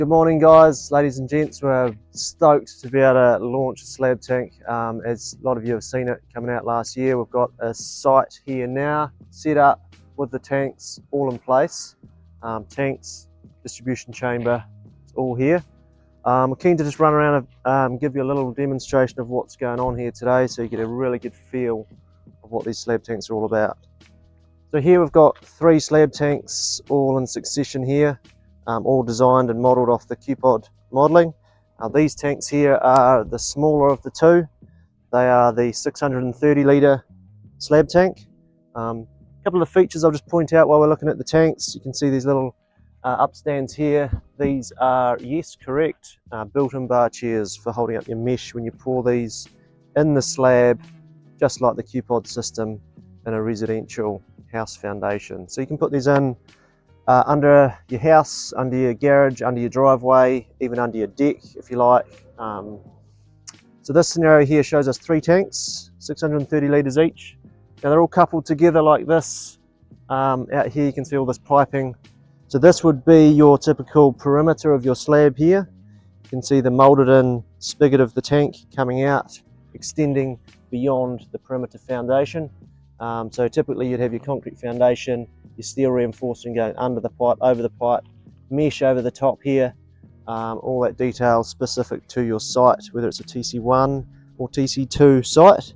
Good morning guys, ladies and gents. We're stoked to be able to launch a SlabTank. As a lot of you have seen it coming out last year, we've got a site here now set up with the tanks all in place. Tanks, distribution chamber, it's all here. We're keen to just run around and give you a little demonstration of what's going on here today so you get a really good feel of what these SlabTanks are all about. So here we've got 3 SlabTanks all in succession here. All designed and modelled off the QPod modelling. These tanks here are the smaller of the two. They are the 630 litre SlabTank. A couple of features I'll just point out while we're looking at the tanks. You can see these little upstands here. These are, yes, correct, built-in bar chairs for holding up your mesh when you pour these in the slab, just like the QPod system in a residential house foundation. So you can put these in under your house, under your garage, under your driveway, even under your deck if you like. So this scenario here shows us 3 tanks, 630 litres each. Now they're all coupled together like this. Out here you can see all this piping. So this would be your typical perimeter of your slab here. You can see the moulded in spigot of the tank coming out, extending beyond the perimeter foundation. So typically you'd have your concrete foundation, your steel reinforcing going under the pipe, over the pipe, mesh over the top here, all that detail specific to your site, whether it's a TC1 or TC2 site.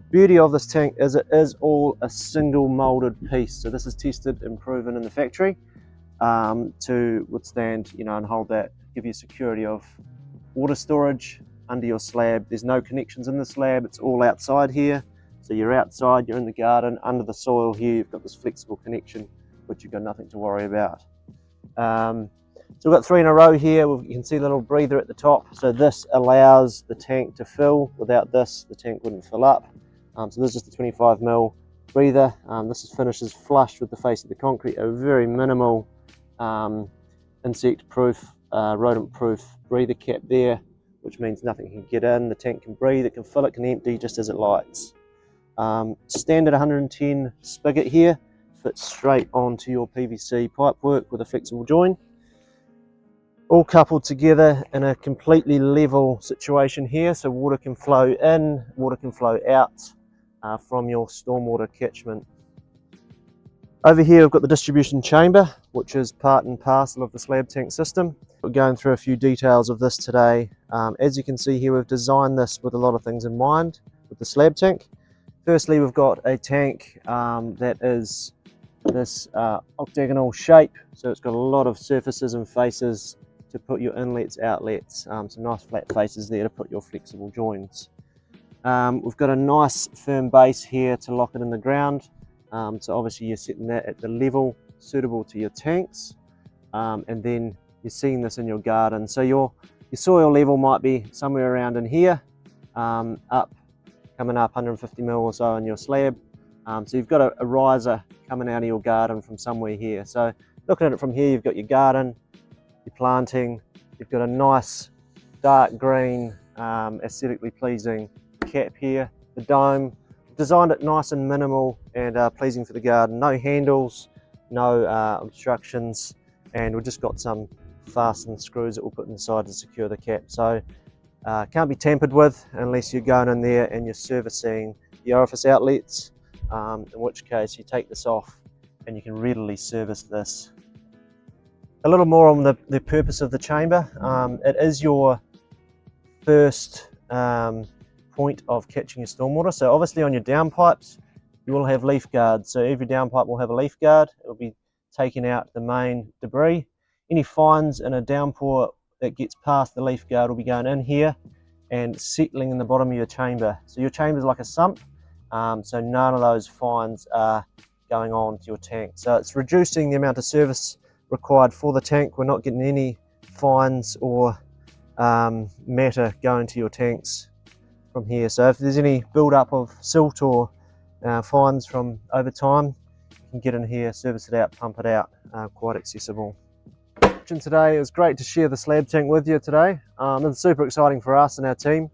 Beauty of this tank is it is all a single moulded piece. So this is tested and proven in the factory to withstand, and hold that, give you security of water storage under your slab. There's no connections in the slab, it's all outside here. So you're outside, you're in the garden, under the soil here, you've got this flexible connection, which you've got nothing to worry about. So we've got 3 in a row here. You can see a little breather at the top. So this allows the tank to fill. Without this, the tank wouldn't fill up. So this is just a 25mm breather. This finishes flush with the face of the concrete, a very minimal insect-proof, rodent-proof breather cap there, which means nothing can get in. The tank can breathe, it can fill, it can empty just as it likes. Standard 110 spigot here, fits straight onto your PVC pipework with a flexible join. All coupled together in a completely level situation here, so water can flow in, water can flow out from your stormwater catchment. Over here we've got the distribution chamber, which is part and parcel of the SlabTank system. We're going through a few details of this today. As you can see here, we've designed this with a lot of things in mind with the SlabTank. Firstly, we've got a tank that is this octagonal shape, so it's got a lot of surfaces and faces to put your inlets, outlets, some nice flat faces there to put your flexible joins. We've got a nice firm base here to lock it in the ground, so obviously you're setting that at the level suitable to your tanks, and then you're seeing this in your garden. So your soil level might be somewhere around in here, coming up 150mm or so on your slab. So you've got a riser coming out of your garden from somewhere here. So looking at it from here, you've got your garden, your planting, you've got a nice dark green, aesthetically pleasing cap here. The dome, designed it nice and minimal and pleasing for the garden. No handles, no obstructions, and we've just got some fastened screws that we'll put inside to secure the cap. So can't be tampered with unless you're going in there and you're servicing the orifice outlets, in which case you take this off and you can readily service this. A little more on the purpose of the chamber. It is your first point of catching your stormwater. So obviously on your downpipes you will have leaf guards. So every downpipe will have a leaf guard. It will be taking out the main debris. Any fines in a downpour that gets past the leaf guard will be going in here and settling in the bottom of your chamber. So your chamber is like a sump, so none of those fines are going on to your tank. So it's reducing the amount of service required for the tank. We're not getting any fines or matter going to your tanks from here. So if there's any build-up of silt or fines from over time, you can get in here, service it out, pump it out, quite accessible. Today, it was great to share the SlabTank with you today. It's super exciting for us and our team.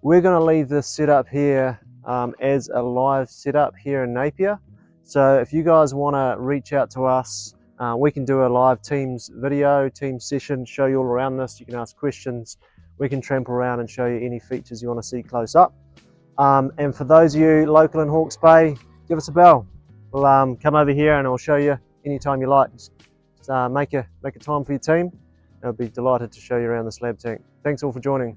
We're going to leave this setup here as a live setup here in Napier. So if you guys want to reach out to us We can do a live Teams video, Teams session, show you all around this. You can ask questions. We can trample around and show you any features you want to see close up. And for those of you local in Hawke's Bay, give us a bell. We'll come over here and I'll show you anytime you like. Just make a time for your team. I'll be delighted to show you around the SlabTank. Thanks all for joining.